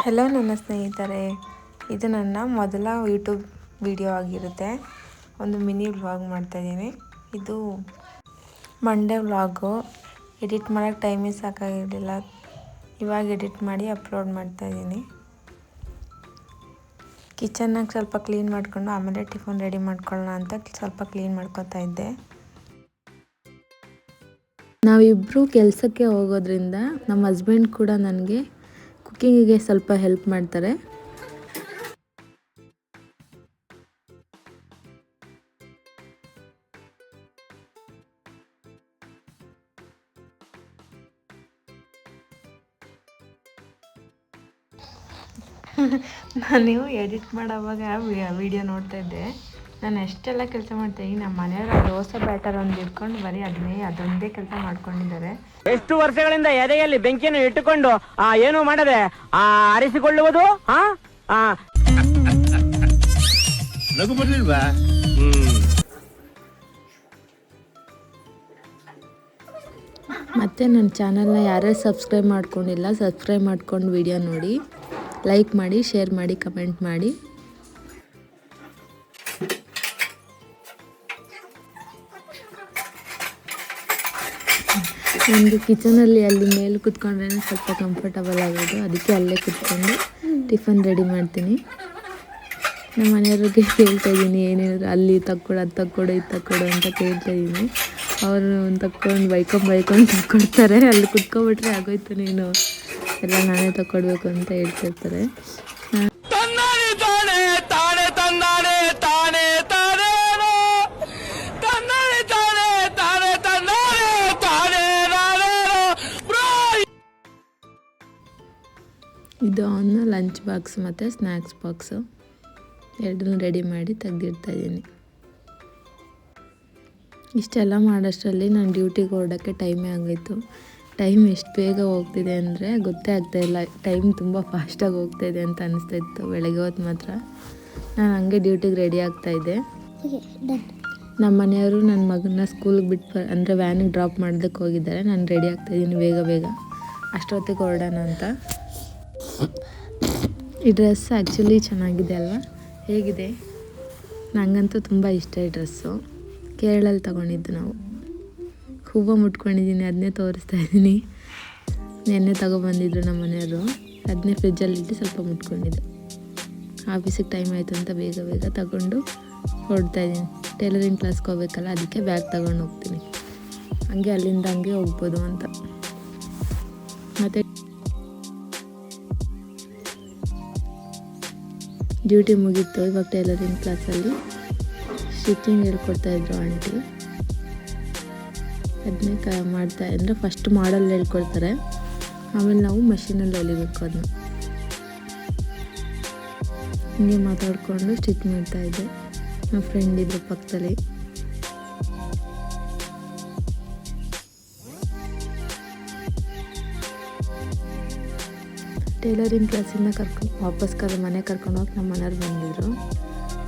Hello ನನ್ನ ಸ್ನೇಹಿತರೆ, ಇದು ನನ್ನ ಮೊದಲ ಯೂಟ್ಯೂಬ್ ವಿಡಿಯೋ ಆಗಿರುತ್ತೆ. ಒಂದು ಮಿನಿ ವ್ಲಾಗ್ ಮಾಡ್ತಾಯಿದ್ದೀನಿ. ಇದು ಮಂಡೇ ವ್ಲಾಗು. ಎಡಿಟ್ ಮಾಡೋಕ್ಕೆ ಟೈಮೇ ಸಾಕಾಗಿರಲಿಲ್ಲ. ಇವಾಗ ಎಡಿಟ್ ಮಾಡಿ ಅಪ್ಲೋಡ್ ಮಾಡ್ತಾಯಿದ್ದೀನಿ. ಕಿಚನ್ನಾಗ ಸ್ವಲ್ಪ ಕ್ಲೀನ್ ಮಾಡಿಕೊಂಡು ಆಮೇಲೆ ಟಿಫನ್ ರೆಡಿ ಮಾಡ್ಕೊಳ್ಳೋಣ ಅಂತ ಸ್ವಲ್ಪ ಕ್ಲೀನ್ ಮಾಡ್ಕೊತಾ ಇದ್ದೆ. ನಾವಿಬ್ಬರು ಕೆಲಸಕ್ಕೆ ಹೋಗೋದ್ರಿಂದ ನಮ್ಮ ಹಸ್ಬೆಂಡ್ ಕೂಡ ನನಗೆ ಕುಕ್ಕಿಂಗಿಗೆ ಸ್ವಲ್ಪ ಹೆಲ್ಪ್ ಮಾಡ್ತಾರೆ. ನಾನು ಎಡಿಟ್ ಮಾಡೋವಾಗ ವಿಡಿಯೋ ನೋಡ್ತಾ ಇದ್ದೆ. ನಾನು ಎಷ್ಟೆಲ್ಲ ಕೆಲಸ ಮಾಡ್ತೀನಿ. ನಮ್ಮ ಮನೆಯವರು ದೋಸೆ ಬ್ಯಾಟರ್ ಒಂದು ಇಟ್ಕೊಂಡು ಬರೀ ಅದೊಂದೇ ಕೆಲಸ ಮಾಡ್ಕೊಂಡಿದ್ದಾರೆ. ಎಷ್ಟು ವರ್ಷಗಳಿಂದ ಎದೆಯಲ್ಲಿ ಬೆಂಕಿಯನ್ನು ಇಟ್ಟುಕೊಂಡು ಏನು ಮಾಡದೆ ಆರಿಸಿಕೊಳ್ಳುವುದು. ನಗು ಬರ್ಲಿಲ್ವಾ? ಮತ್ತು ನನ್ನ ಚಾನಲ್ನ ಯಾರ್ಯಾರು ಸಬ್ಸ್ಕ್ರೈಬ್ ಮಾಡ್ಕೊಂಡಿಲ್ಲ, ಸಬ್ಸ್ಕ್ರೈಬ್ ಮಾಡ್ಕೊಂಡು ವಿಡಿಯೋ ನೋಡಿ, ಲೈಕ್ ಮಾಡಿ, ಶೇರ್ ಮಾಡಿ, ಕಮೆಂಟ್ ಮಾಡಿ. ನನಗೆ ಕಿಚನಲ್ಲಿ ಅಲ್ಲಿ ಮೇಲೆ ಕುತ್ಕೊಂಡ್ರೆ ಸ್ವಲ್ಪ ಕಂಫರ್ಟಬಲ್ ಆಗೋದು. ಅದಕ್ಕೆ ಅಲ್ಲೇ ಕುತ್ಕೊಂಡು ಟಿಫನ್ ರೆಡಿ ಮಾಡ್ತೀನಿ. ನಮ್ಮ ಮನೆಯವ್ರಿಗೆ ಕೇಳ್ತಾಯಿದ್ದೀನಿ, ಏನೇನಾದ್ರು ಅಲ್ಲಿ ತಕ್ಕೊಡು, ಅದು ತಕ್ಕೊಡು, ಇದು ತಕ್ಕೊಡು ಅಂತ ಕೇಳ್ತಾಯಿದ್ದೀನಿ. ಅವರು ತಕ್ಕೊಂಡು ಬೈಕೊಂಡು ತಕ್ಕೊಡ್ತಾರೆ. ಅಲ್ಲಿ ಕುತ್ಕೊಬಿಟ್ರೆ ಆಗೋಯ್ತು, ನೀನು ಎಲ್ಲ ನಾನೇ ತಕ್ಕೊಡ್ಬೇಕು ಅಂತ ಹೇಳ್ತಿರ್ತಾರೆ. ಇದು ಅವನ್ನ ಲಂಚ್ ಬಾಕ್ಸ್ ಮತ್ತು ಸ್ನ್ಯಾಕ್ಸ್ ಬಾಕ್ಸು ಎರಡನ್ನೂ ರೆಡಿ ಮಾಡಿ ತೆಗೆದಿಡ್ತಾಯಿದ್ದೀನಿ. ಇಷ್ಟೆಲ್ಲ ಮಾಡೋಷ್ಟರಲ್ಲಿ ನಾನು ಡ್ಯೂಟಿಗೆ ಹೊರಡೋಕ್ಕೆ ಟೈಮೇ ಆಗೋಯ್ತು. ಟೈಮ್ ಎಷ್ಟು ಬೇಗ ಹೋಗ್ತಿದೆ ಅಂದರೆ ಗೊತ್ತೇ ಆಗ್ತಾಯಿಲ್ಲ. ಟೈಮ್ ತುಂಬ ಫಾಸ್ಟಾಗಿ ಹೋಗ್ತಾಯಿದೆ ಅಂತ ಅನಿಸ್ತಾಯಿತ್ತು ಬೆಳಗ್ಗೆ ಹೊತ್ತು ಮಾತ್ರ. ನಾನು ಹಂಗೆ ಡ್ಯೂಟಿಗೆ ರೆಡಿ ಆಗ್ತಾಯಿದ್ದೆ. ನಮ್ಮ ಮನೆಯವರು ನನ್ನ ಮಗನ ಸ್ಕೂಲಿಗೆ ಬಿಟ್ಟು ಅಂದರೆ ವ್ಯಾನಿಗೆ ಡ್ರಾಪ್ ಮಾಡೋದಕ್ಕೆ ಹೋಗಿದ್ದಾರೆ. ನಾನು ರೆಡಿ ಆಗ್ತಾಯಿದ್ದೀನಿ ಬೇಗ ಅಷ್ಟೊತ್ತಿಗೆ ಹೊರಡೋಣ ಅಂತ. ಈ ಡ್ರೆಸ್ ಆ್ಯಕ್ಚುಲಿ ಚೆನ್ನಾಗಿದೆ ಅಲ್ವಾ? ಹೇಗಿದೆ? ನನಗಂತೂ ತುಂಬ ಇಷ್ಟ ಈ ಡ್ರೆಸ್ಸು. ಕೇರಳಲ್ಲಿ ತೊಗೊಂಡಿದ್ದು ನಾವು. ಹೂವು ಮುಟ್ಕೊಂಡಿದ್ದೀನಿ, ಅದನ್ನೇ ತೋರಿಸ್ತಾ ಇದ್ದೀನಿ. ನೆನ್ನೆ ತೊಗೊಬಂದಿದ್ರು ನಮ್ಮ ಮನೆಯವರು. ಅದನ್ನೇ ಫ್ರಿಜ್ಜಲ್ಲಿಟ್ಟು ಸ್ವಲ್ಪ ಮುಟ್ಕೊಂಡಿದ್ದೆ. ಆಫೀಸಿಗೆ ಟೈಮ್ ಆಯಿತು ಅಂತ ಬೇಗ ತಗೊಂಡು ಹೊರಡ್ತಾಯಿದ್ದೀನಿ. ಟೈಲರಿಂಗ್ ಕ್ಲಾಸ್ಗೆ ಹೋಗ್ಬೇಕಲ್ಲ, ಅದಕ್ಕೆ ಬ್ಯಾಗ್ ತಗೊಂಡು ಹೋಗ್ತೀನಿ. ಹಂಗೆ ಅಲ್ಲಿಂದ ಹಂಗೆ ಹೋಗ್ಬೋದು ಅಂತ. ಮತ್ತು ಡ್ಯೂಟಿ ಮುಗೀತು. ಇವಾಗ ಟೈಲರಿಂಗ್ ಕ್ಲಾಸಲ್ಲಿ ಸ್ಟಿಚಿಂಗ್ ಹೇಳ್ಕೊಡ್ತಾಯಿದ್ರು ಆಂಟಿ. ಅದನ್ನೇ ಮಾಡ್ತಾ ಅಂದರೆ ಫಸ್ಟ್ ಮಾಡಲ್ ಹೇಳ್ಕೊಡ್ತಾರೆ, ಆಮೇಲೆ ನಾವು ಮಷೀನಲ್ಲಿ ಹೊಲಿಬೇಕು. ಅದನ್ನ ಹಿಂಗೆ ಮಾತಾಡಿಕೊಂಡು ಸ್ಟಿಚ್ ಮಾಡ್ತಾಯಿದ್ದೆ. ನಮ್ಮ ಫ್ರೆಂಡ್ ಇದ್ರು ಪಕ್ಕದಲ್ಲಿ. ಟೈಲರಿಂಗ್ ಕ್ಲಾಸಿಂದ ವಾಪಸ್ ಮನೆ ಕರ್ಕೊಂಡು ಹೋಗಿ ನಮ್ಮ ಮನೆಯವ್ರು ಬಂದಿದ್ದರು.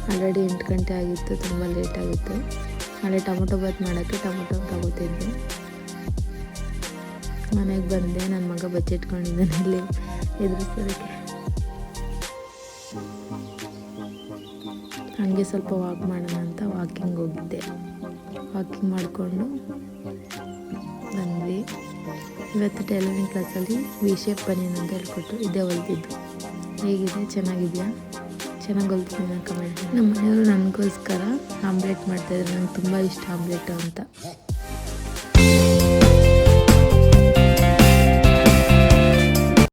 ಆಲ್ರೆಡಿ 8 ಗಂಟೆ ಆಗಿತ್ತು, ತುಂಬ ಲೇಟ್ ಆಗಿತ್ತು. ನಾಳೆ ಟೊಮೊಟೊ ಬಾತ್ ಮಾಡೋಕ್ಕೆ ಟೊಮೊಟೊ ತಗೋತಿದ್ದೆ. ಮನೆಗೆ ಬಂದೆ. ನನ್ನ ಮಗ ಬಚ್ಚಿಟ್ಕೊಂಡಿದ್ದಾನೆ ಇಲ್ಲಿ ಎದುರಿಸೋದಕ್ಕೆ. ಹಾಗೆ ಸ್ವಲ್ಪ ವಾಕ್ ಮಾಡೋಣ ಅಂತ ವಾಕಿಂಗ್ ಹೋಗಿದ್ದೆ. ವಾಕಿಂಗ್ ಮಾಡಿಕೊಂಡು ಬಂದ್ವಿ. ಇವತ್ತು ಟೈಲರಿಂಗ್ ಕ್ಲಾಸಲ್ಲಿ ವಿ ಶೇಪ್ ಬನಿಯನ್ ಅಂತ ಹೇಳ್ಕೊಟ್ಟು ಇದೇ ಹೊಲ್ದಿದ್ದು. ಹೇಗಿದೆ? ಚೆನ್ನಾಗಿದೆಯಾ? ಚೆನ್ನಾಗಿ ಹೊಲ್ತಿದ್ದೀನಿ ಕಮೆಂಟ್. ನಮ್ಮ ಮನೆಯವರು ನನಗೋಸ್ಕರ ಆಮ್ಲೆಟ್ ಮಾಡ್ತಾಯಿದ್ರು. ನಂಗೆ ತುಂಬ ಇಷ್ಟ ಆಮ್ಲೆಟು ಅಂತ.